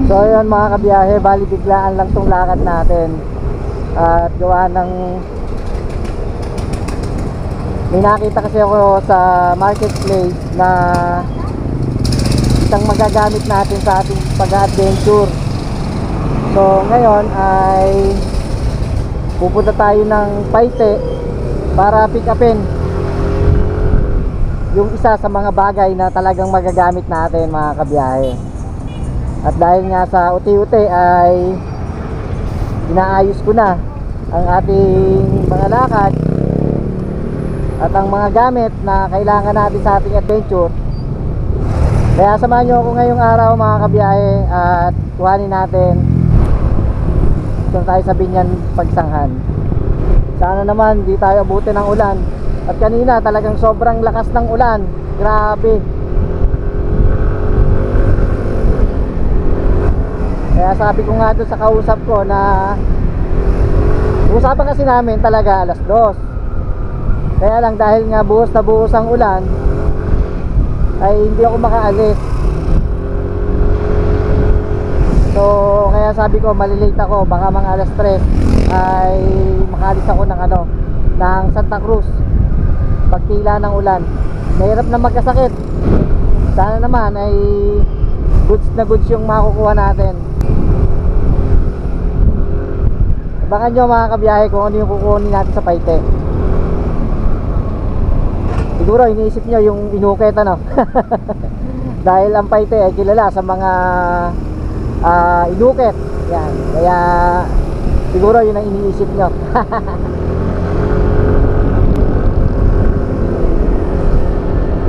So ayun mga kabiyahe, bali biglaan lang tong lakad natin. At gawa ng may nakita kasi ako sa marketplace na isang magagamit natin sa ating pag-adventure. So ngayon ay pupunta tayo ng Paite para pick upin yung isa sa mga bagay na talagang magagamit natin mga kabiyahe. At dahil nga sa uti-uti ay inaayos ko na ang ating mga lakad at ang mga gamit na kailangan natin sa ating adventure. Kaya samahan nyo ako ngayong araw mga kabiyahe at kuhanin natin kung tayo sa Binyan Pagsanghan. Sana naman di tayo abutin ng ulan. At kanina talagang sobrang lakas ng ulan. Grabe. Kaya sabi ko nga doon sa kausap ko na usapan kasi namin talaga alas 2. Kaya lang dahil nga buhos na buhos ang ulan ay hindi ako makaalis. So kaya sabi ko malilate ako, baka mga alas 3 ay makaalis ako ng ng Santa Cruz pagtila ng ulan. Mahirap na magkasakit. Sana naman ay goods na goods yung makukuha natin. Abangan nyo mga kabiyahe kung ano yung kukunin natin sa Paite. Siguro iniisip nyo yung inuket dahil ang Paite ay kilala sa mga inuket. Yan. Kaya siguro yun ang iniisip nyo.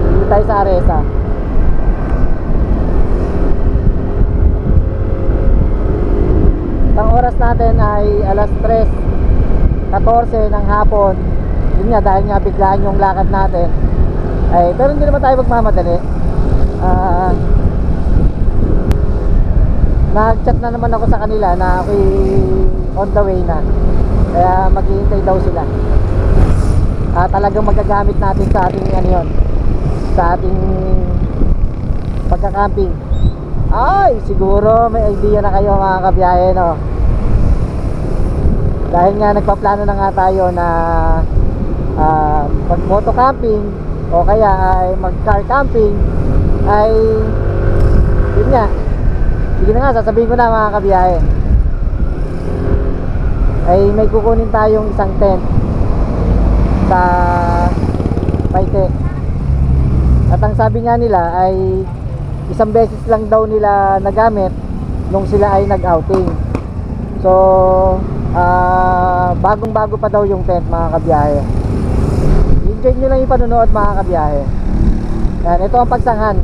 Dito tayo sa Aresa. Ang oras natin ay alas 3:14 ng hapon. Yun nga, dahil nga biglaan yung lakad natin ay, pero hindi naman tayo magmamadali. Nag-chat na naman ako sa kanila na ako'y on the way na. Kaya maghihintay daw sila. Talagang magagamit natin sa ating sa ating pagka-camping. Ay, siguro may idea na kayo mga kabiyahe, no? Dahil nga nagpaplano na nga tayo na pag moto camping o kaya ay mag car camping ay yun nga, sige na nga, sasabihin ko na mga kabiyahe, ay may kukunin tayong isang tent sa Paite. At ang sabi nga nila ay isang beses lang daw nila nagamit nung sila ay nag-outing. So bagong bago pa daw yung tent mga kabiyahe. Enjoy nyo lang yung panonood mga kabiyahe. Yan, ito ang Pagsanghan.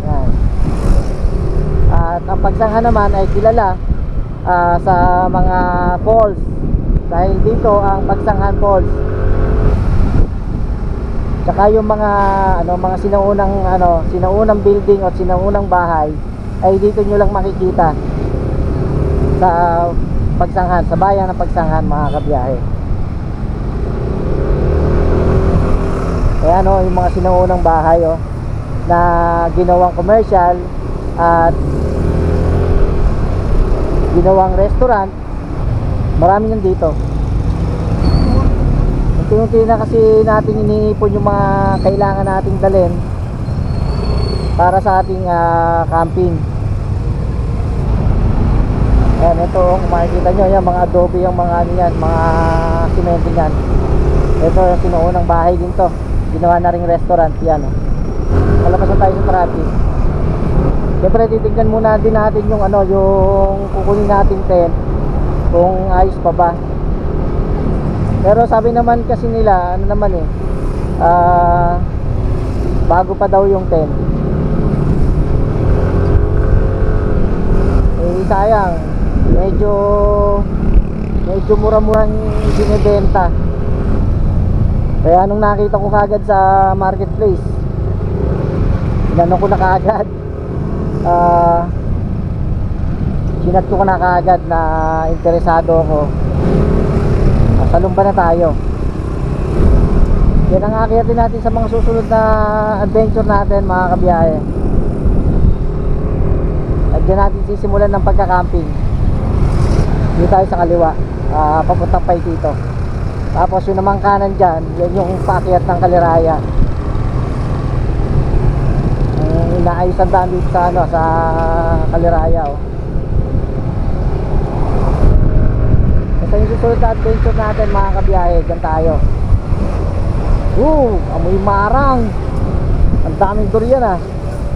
Yan. At ang Pagsanghan naman ay kilala sa mga falls. Dahil dito ang Pagsanghan Falls. Tsaka yung mga mga sinaunang building at sinaunang bahay ay dito nyo lang makikita sa Pagsanghan, sa bayan ng Pagsanghan mga kabiyahe. Kaya yung mga sinaunang bahay na ginawang commercial at ginawang restaurant, marami yan dito. Unti-unti na kasi natin iniipon yung mga kailangan nating dalhin para sa ating camping. Ayan, ito kung makikita nyo yan, mga adobe yung mga mga simento yan. Ito yung sinuunang bahay din to, ginawa na ring restaurant yan. Malabas na tayo sa traffic. Siyempre titignan muna din natin yung yung kukunin natin tent kung ayos pa ba. Pero sabi naman kasi nila bago pa daw yung tent. Sayang, medyo mura-murang binibenta. Kaya nung nakita ko kagad sa marketplace, inano ko na kagad, sinat ko na kagad na interesado ako. Salumba na tayo. Yan ang aakitin natin sa mga susunod na adventure natin mga kabiyahe. At dyan natin sisimulan ng pagka-camping. Dito tayo sa kaliwa, papuntang Paitito. Tapos yung namang kanan dyan, yan yung paakyat ng Kaliraya. Inaayos ang daan dito sa, sa Kaliraya, oh. Basta yung susunod na adventure natin mga kabiyahe, dyan tayo. Amoy marang. Ang daming durian, ah.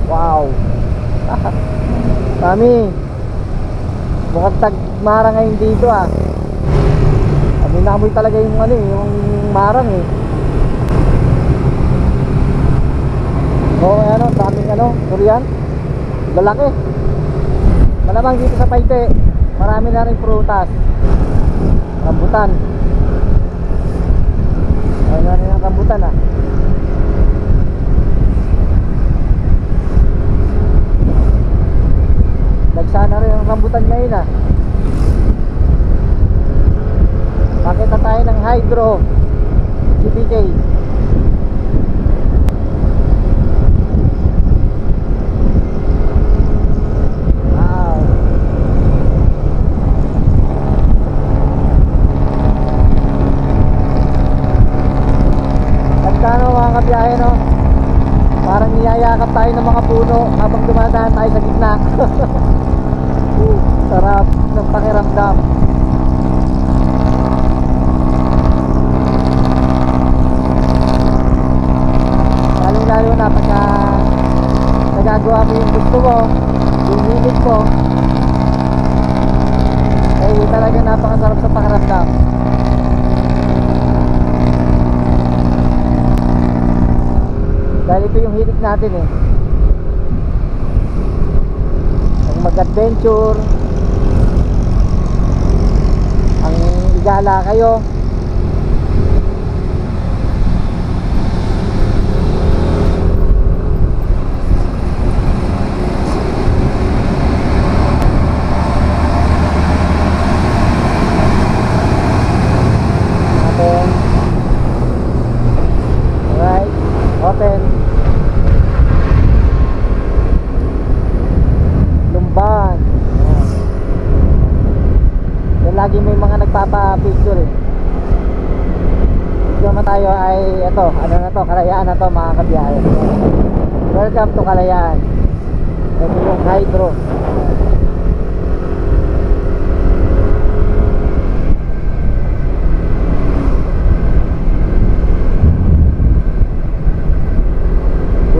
Wow. Mami, mukhang tagmarang ngayon dito, ah. Amoy na amoy talaga yung yung marang, eh. Okay, daming durian. Lalaki. Malamang dito sa Paite, marami na rin prutas. Rambutan. Ayun na rin ang rambutan, ah. Nagsana rin ang rambutan ngayon, ah. Pakita tayo ng Hydro CBK. Wow. Ganda mga kabiyahe, no? Parang niyayakap tayo ng mga puno habang dumadaan tayo sa gitna. Sarap ng pakiramdam. Lalo na pagka nagagawa mo yung gusto mo, yung hilig mo, ay talaga napakasarap sa pakiramdam. Dahil ito yung hilig natin, eh. Ang mag-adventure, ang igala kayo. Open. Lumban. Yan lagi may mga nagpapa-picture, eh. Dito naman tayo ay ito, Kalayaan na to mga kabiyahe. Welcome to Kalayaan. Ito yung Hydro.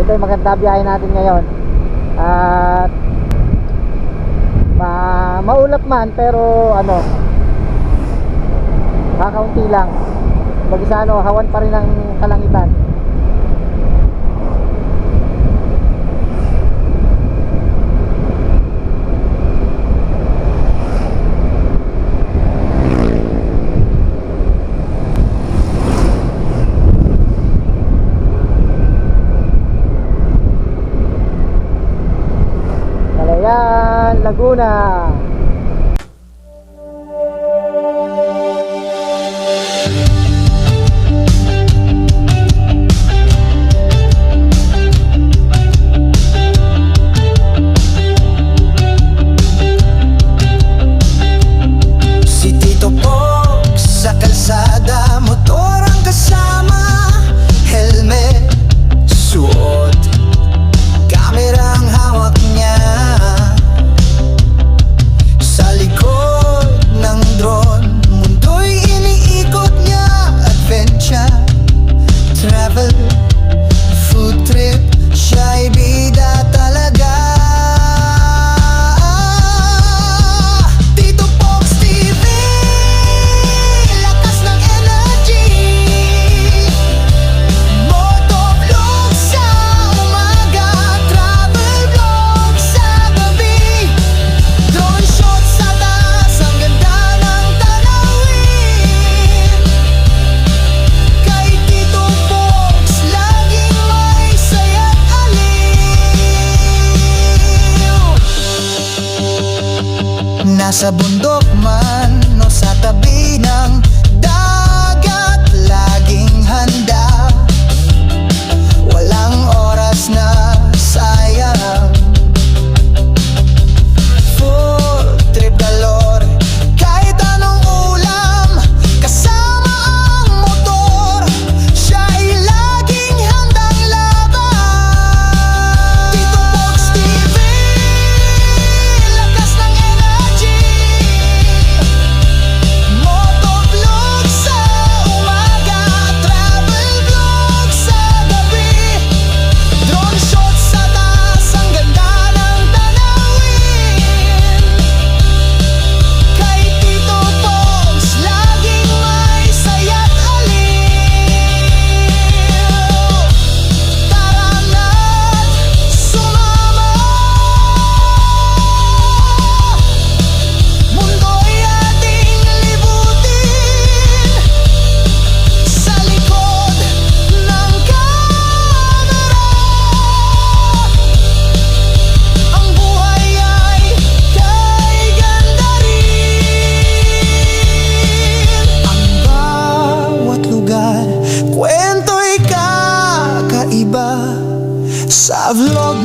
Ito yung maganda biyahe natin ngayon. At maulap man, pero kakaunti lang. Mag-isa hawan pa rin ang kalangitan. Kalayaan, Laguna. Nasa bundok man o sa tabi ng dagat, laging handa. Walang oras na sayang.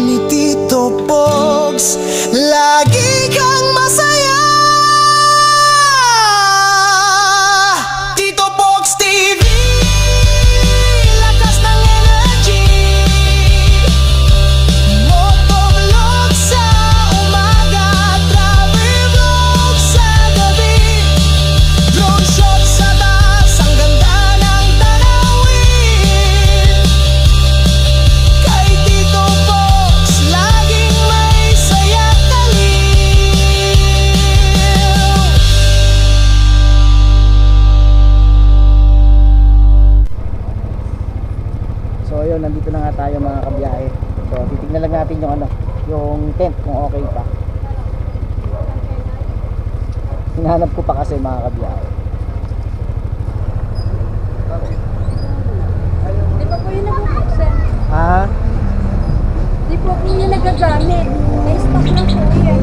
ni Tito Pogs, lagi kang masaya. Tito Pogs TV, lakas ng energy. Motovlog sa umaga, travel vlog sa gabi. Drone shot sa taas, ang ganda ng tanawin. Kay Tito Pogs, laging may saya kaliw. So yun, nandito na nga tayo mga kabiyahe. So titignan lang natin yung yung tent kung okay pa. Hinahanap ko pa kasi mga kabiyahe. Di ba po yun nabubuksan? Ah, Di po yun yung nagagamit. May stock na po yan.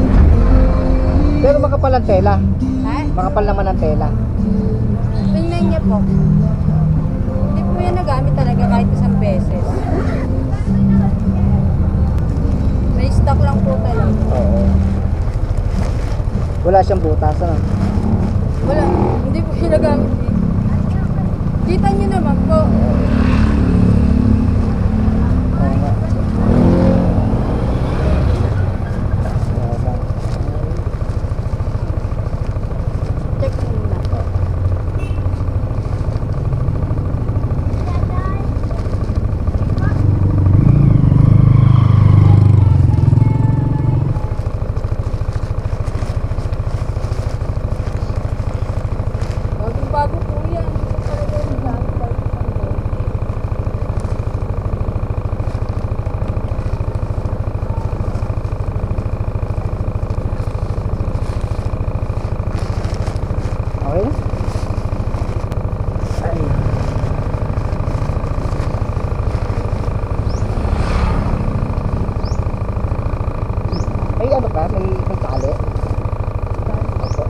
pero makapal ang tela. Ha? Makapal naman ang tela. Tingnan niya po. Di po yan nagamit talaga kahit isang beses. May stock lang po talaga. Oo. Wala siyang butas, ano? Wala. Hindi po yung nagamit eh. Kita niyo naman po. Oo nga. Check muna. Bagong-bago po yan. Hindi po talaga yung nagamit kahit isang beses. Okay na? Ay. May ano pa? May tali? Opo.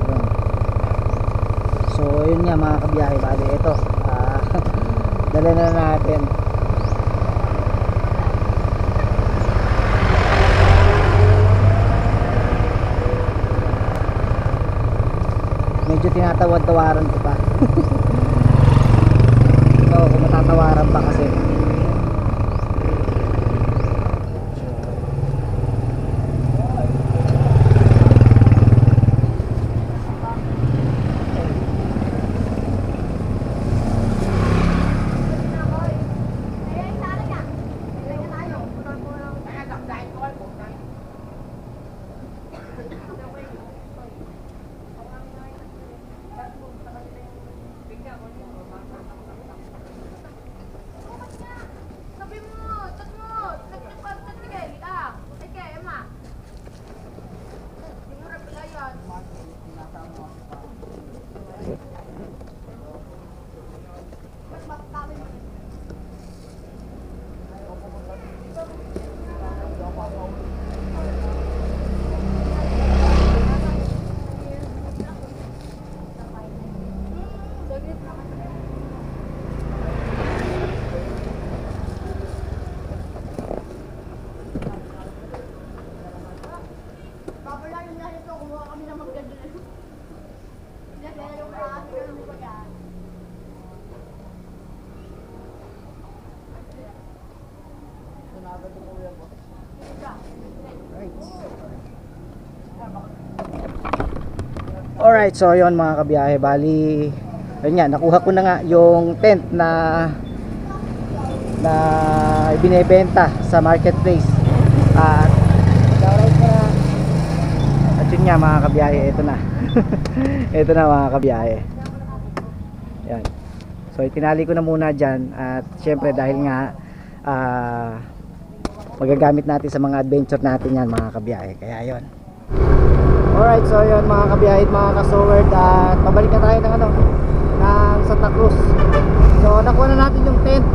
Ayan. So yun nga mga kabiyahe, bali ito dala na natin. Medyo tinatawad-tawaran ko pa. So kung matatawaran pa kasi. Alright, so yun mga kabiyahe, bali yun nga, nakuha ko na nga yung tent na binebenta sa marketplace. At shoutout na. At yun nga mga kabiyahe, ito na. Ito na mga kabiyahe. Yan. So itinali ko na muna dyan. At syempre dahil nga magagamit natin sa mga adventure natin yan mga kabiyahe. Kaya yun. Alright, so yun mga kabiyahe, mga kasowerd, at pabalik na tayo ng ng Santa Cruz. So nakuha na natin yung tent.